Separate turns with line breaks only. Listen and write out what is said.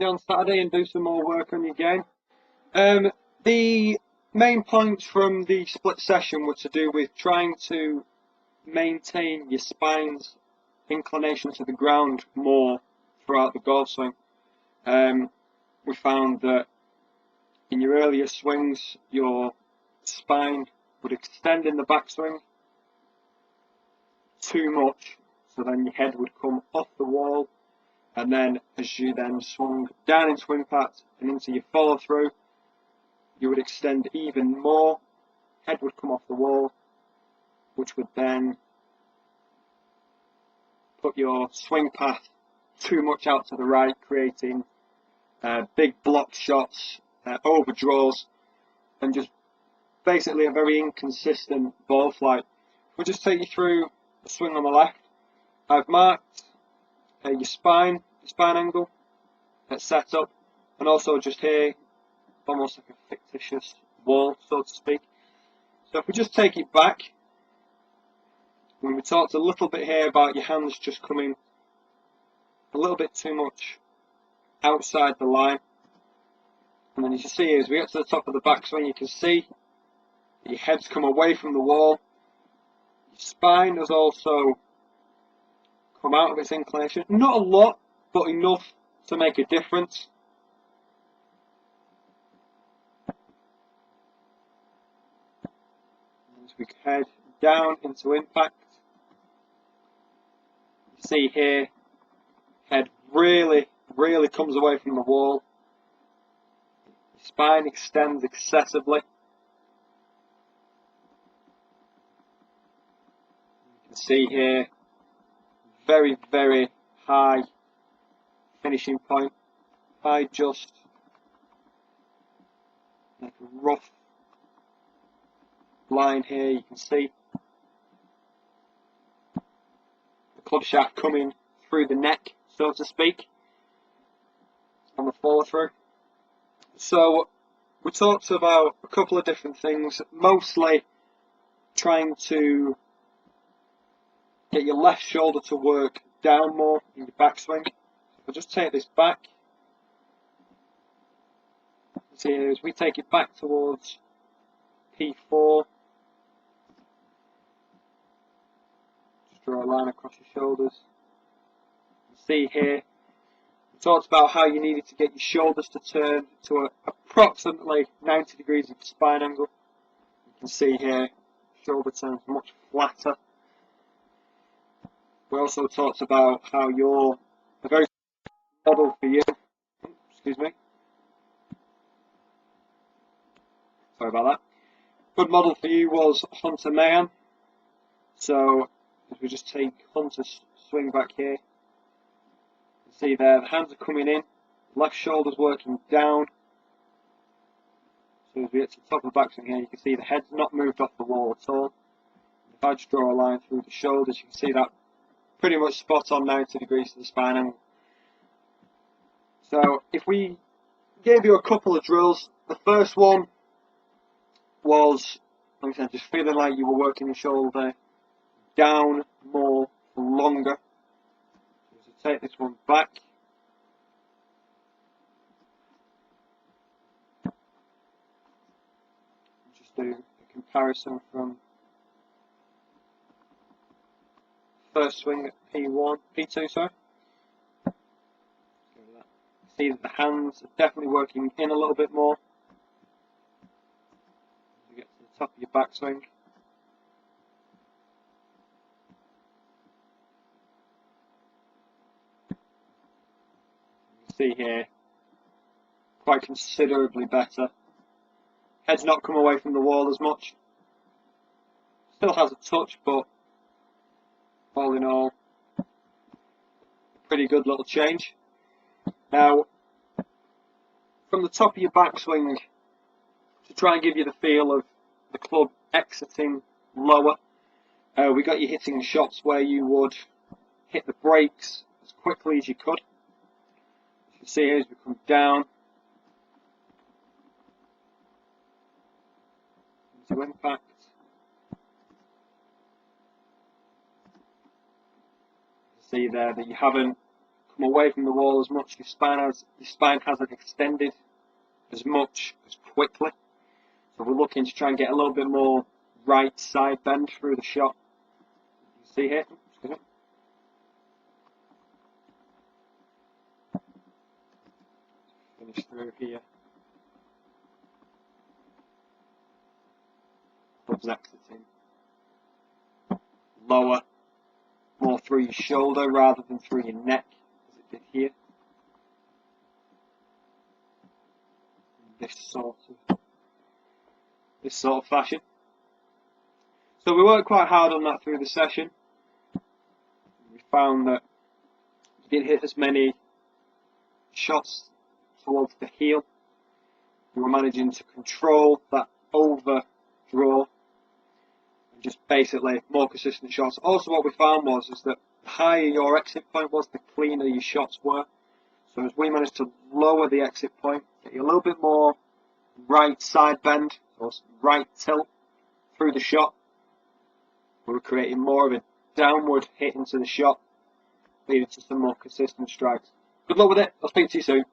Monday on Saturday and do some more work on your game. The main points from the split session were to do with trying to maintain your spine's inclination to the ground more throughout the golf swing. We found that in your earlier swings, your spine would extend in the backswing too much, so then your head would come off the wall, and then as you then swung down into impact and into your follow through, you would extend even more, head would come off the wall, which would then put your swing path too much out to the right, creating big block shots, overdraws, and just basically a very inconsistent ball flight. We'll just take you through the swing on the left. I've marked your spine angle at setup, and also just here, almost like a fictitious wall, so to speak. So if we just take it back, when we talked a little bit here about your hands just coming a little bit too much outside the line, and then as you see as we get to the top of the backswing, you can see your head's come away from the wall, your spine has also come out of its inclination, not a lot, but enough to make a difference. As we head down into impact, you see here, head really comes away from the wall, your spine extends excessively. You can see here, very high finishing point. If I just make a rough line here, you can see the club shaft coming through the neck, so to speak, on the follow through. So we talked about a couple of different things, mostly trying to get your left shoulder to work down more in your backswing. I'll just take this back. See, as we take it back towards P4, just draw a line across your shoulders. See here, we talked about how you needed to get your shoulders to turn to approximately 90 degrees of spine angle. You can see here, shoulder turns much flatter. We also talked about how you're a very model for you. Excuse me. Sorry about that. Good model for you was Hunter Mayan. So if we just take Hunter's swing back here, you see there the hands are coming in, left shoulder's working down. So as we get to the top of the backswing here, you can see the head's not moved off the wall at all. If I just draw a line through the shoulders, you can see that pretty much spot on 90 degrees to the spine angle. So if we gave you a couple of drills, the first one was, like I said, just feeling like you were working your shoulder down more for longer. So take this one back. Just do a comparison from first swing at P2, sorry. See that the hands are definitely working in a little bit more. As you get to the top of your backswing. You can see here, quite considerably better. Head's not come away from the wall as much. Still has a touch, but all in all, a pretty good little change. Now, from the top of your backswing, to try and give you the feel of the club exiting lower, we got you hitting shots where you would hit the brakes as quickly as you could. As you can see here, as we come down into impact, see there that you haven't come away from the wall as much. Your spine hasn't extended as much as quickly. So we're looking to try and get a little bit more right side bend through the shot. You see here? Finish through here. Club's exiting. Lower, more through your shoulder rather than through your neck, as it did here. This sort of fashion. So we worked quite hard on that through the session. We found that you didn't hit as many shots towards the heel. We were managing to control that overdraw and just basically more consistent shots. Also what we found was that the higher your exit point was, the cleaner your shots were. So as we managed to lower the exit point, get you a little bit more right side bend, or right tilt through the shot, we were creating more of a downward hit into the shot, leading to some more consistent strikes. Good luck with it. I'll speak to you soon.